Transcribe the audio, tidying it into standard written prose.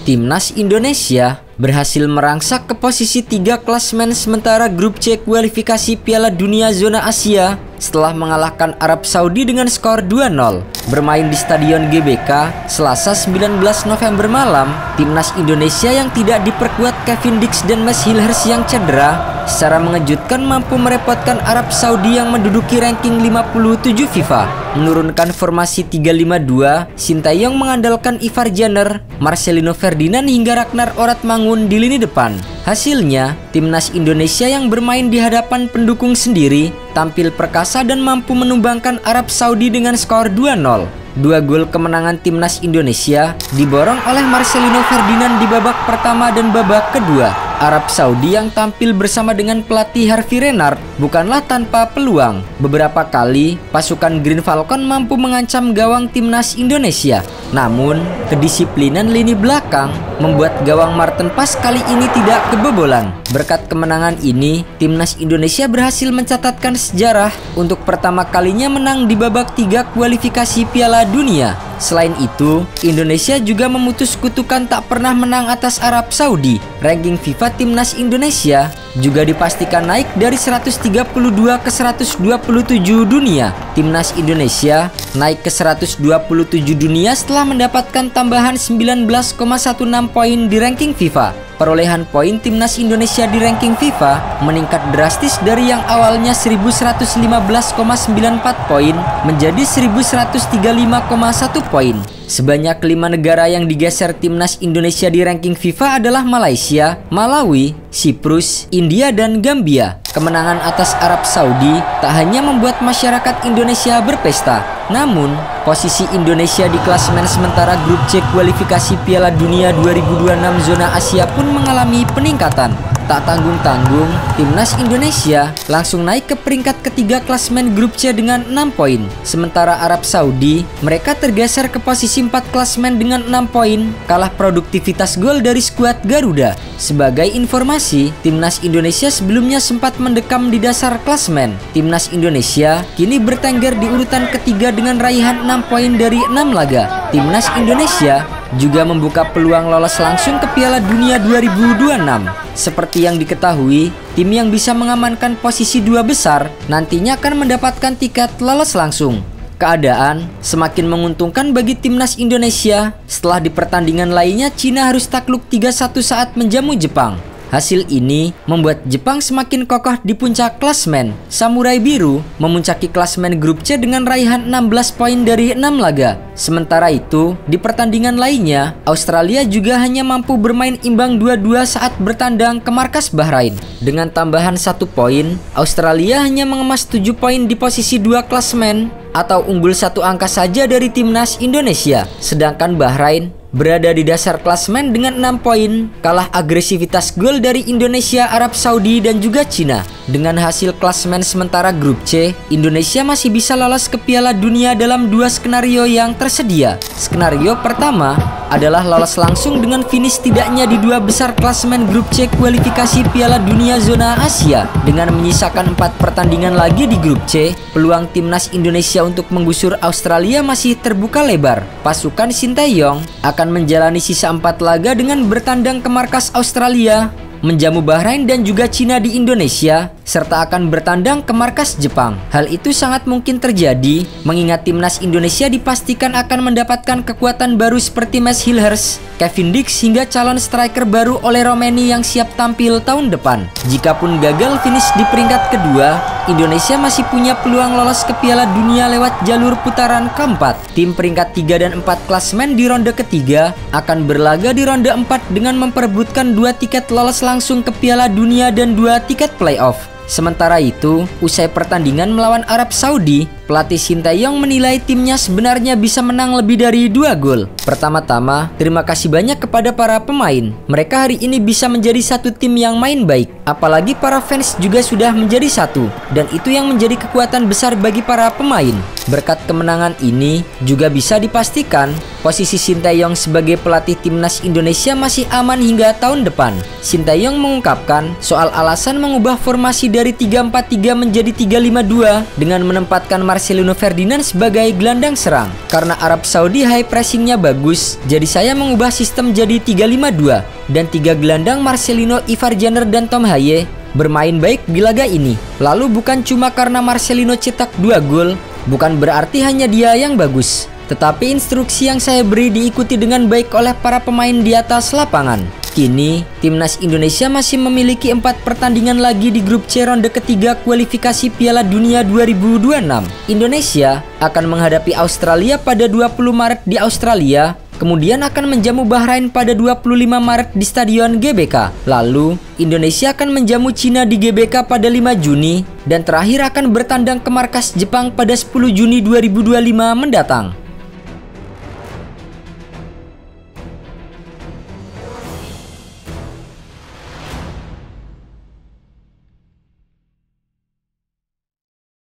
Timnas Indonesia berhasil merangsak ke posisi 3 klasemen sementara grup C kualifikasi Piala Dunia zona Asia setelah mengalahkan Arab Saudi dengan skor 2-0. Bermain di Stadion GBK Selasa 19 November malam, Timnas Indonesia yang tidak diperkuat Kevin Dix dan Mes Hilhers yang cedera secara mengejutkan mampu merepotkan Arab Saudi yang menduduki ranking 57 FIFA. Menurunkan formasi 3-5-2, Sintayong mengandalkan Ivar Janner, Marcelino Ferdinand hingga Ragnar Oratmangun di lini depan. Hasilnya, Timnas Indonesia yang bermain di hadapan pendukung sendiri tampil perkasa dan mampu menumbangkan Arab Saudi dengan skor 2-0. 2 gol kemenangan Timnas Indonesia diborong oleh Marcelino Ferdinand di babak pertama dan babak kedua. Arab Saudi yang tampil bersama dengan pelatih Harvey Renard bukanlah tanpa peluang. Beberapa kali pasukan Green Falcon mampu mengancam gawang Timnas Indonesia. Namun, kedisiplinan lini belakang membuat gawang Marten Pas kali ini tidak kebobolan. Berkat kemenangan ini, Timnas Indonesia berhasil mencatatkan sejarah untuk pertama kalinya menang di babak 3 kualifikasi Piala Dunia. Selain itu, Indonesia juga memutus kutukan tak pernah menang atas Arab Saudi. Ranking FIFA Timnas Indonesia juga dipastikan naik dari 132 ke 127 dunia. Timnas Indonesia naik ke 127 dunia setelah mendapatkan tambahan 19,16 poin di ranking FIFA. Perolehan poin Timnas Indonesia di ranking FIFA meningkat drastis dari yang awalnya 1115,94 poin menjadi 1135,1 poin. Sebanyak 5 negara yang digeser Timnas Indonesia di ranking FIFA adalah Malaysia, Malawi, Siprus, India, dan Gambia. Kemenangan atas Arab Saudi tak hanya membuat masyarakat Indonesia berpesta, namun posisi Indonesia di klasemen sementara grup C kualifikasi Piala Dunia 2026 zona Asia pun mengalami peningkatan. Tak tanggung-tanggung, Timnas Indonesia langsung naik ke peringkat ketiga klasemen grup C dengan 6 poin. Sementara Arab Saudi, mereka tergeser ke posisi 4 klasemen dengan 6 poin, kalah produktivitas gol dari skuad Garuda. Sebagai informasi, Timnas Indonesia sebelumnya sempat mendekam di dasar klasemen. Timnas Indonesia kini bertengger di urutan ketiga dengan raihan 6 poin dari 6 laga. Timnas Indonesia juga membuka peluang lolos langsung ke Piala Dunia 2026. Seperti yang diketahui, tim yang bisa mengamankan posisi 2 besar nantinya akan mendapatkan tiket lolos langsung. Keadaan semakin menguntungkan bagi Timnas Indonesia setelah di pertandingan lainnya Cina harus takluk 3-1 saat menjamu Jepang. Hasil ini membuat Jepang semakin kokoh di puncak klasemen. Samurai Biru memuncaki klasemen grup C dengan raihan 16 poin dari 6 laga. Sementara itu, di pertandingan lainnya, Australia juga hanya mampu bermain imbang 2-2 saat bertandang ke markas Bahrain. Dengan tambahan 1 poin, Australia hanya mengemas 7 poin di posisi 2 klasemen atau unggul 1 angka saja dari Timnas Indonesia. Sedangkan Bahrain berada di dasar klasemen dengan 6 poin, kalah agresivitas gol dari Indonesia, Arab Saudi, dan juga Cina. Dengan hasil klasemen sementara grup C, Indonesia masih bisa lolos ke Piala Dunia dalam 2 skenario yang tersedia. Skenario pertama adalah lolos langsung dengan finish tidaknya di 2 besar klasemen grup C kualifikasi Piala Dunia zona Asia. Dengan menyisakan 4 pertandingan lagi di grup C, peluang Timnas Indonesia untuk menggusur Australia masih terbuka lebar. Pasukan Sintayong akan menjalani sisa 4 laga dengan bertandang ke markas Australia, menjamu Bahrain dan juga Cina di Indonesia, serta akan bertandang ke markas Jepang. Hal itu sangat mungkin terjadi mengingat Timnas Indonesia dipastikan akan mendapatkan kekuatan baru seperti Mes Hilhers, Kevin Dix, hingga calon striker baru oleh Romeni yang siap tampil tahun depan. Jikapun gagal finish di peringkat kedua, Indonesia masih punya peluang lolos ke Piala Dunia lewat jalur putaran keempat. Tim peringkat 3 dan 4 klasemen di ronde ketiga akan berlaga di ronde 4 dengan memperebutkan 2 tiket lolos langsung ke Piala Dunia dan 2 tiket playoff. Sementara itu, usai pertandingan melawan Arab Saudi, pelatih Sintayong menilai timnya sebenarnya bisa menang lebih dari 2 gol. Pertama-tama, terima kasih banyak kepada para pemain. Mereka hari ini bisa menjadi satu tim yang main baik. Apalagi para fans juga sudah menjadi satu. Dan itu yang menjadi kekuatan besar bagi para pemain. Berkat kemenangan ini, juga bisa dipastikan posisi Sintayong sebagai pelatih timnas Indonesia masih aman hingga tahun depan. Sintayong mengungkapkan soal alasan mengubah formasi dari 3-4-3 menjadi 3-5-2 dengan menempatkan Marcelino Ferdinand sebagai gelandang serang. Karena Arab Saudi high pressingnya bagus, jadi saya mengubah sistem jadi 3-5-2 dan 3 gelandang Marcelino, Ivar Jenner, dan Tom Haye bermain baik di laga ini. Lalu bukan cuma karena Marcelino cetak 2 gol, bukan berarti hanya dia yang bagus, tetapi instruksi yang saya beri diikuti dengan baik oleh para pemain di atas lapangan. Kini, timnas Indonesia masih memiliki 4 pertandingan lagi di grup C ronde ketiga kualifikasi Piala Dunia 2026. Indonesia akan menghadapi Australia pada 20 Maret di Australia, kemudian akan menjamu Bahrain pada 25 Maret di Stadion GBK. Lalu, Indonesia akan menjamu Cina di GBK pada 5 Juni, dan terakhir akan bertandang ke markas Jepang pada 10 Juni 2025 mendatang.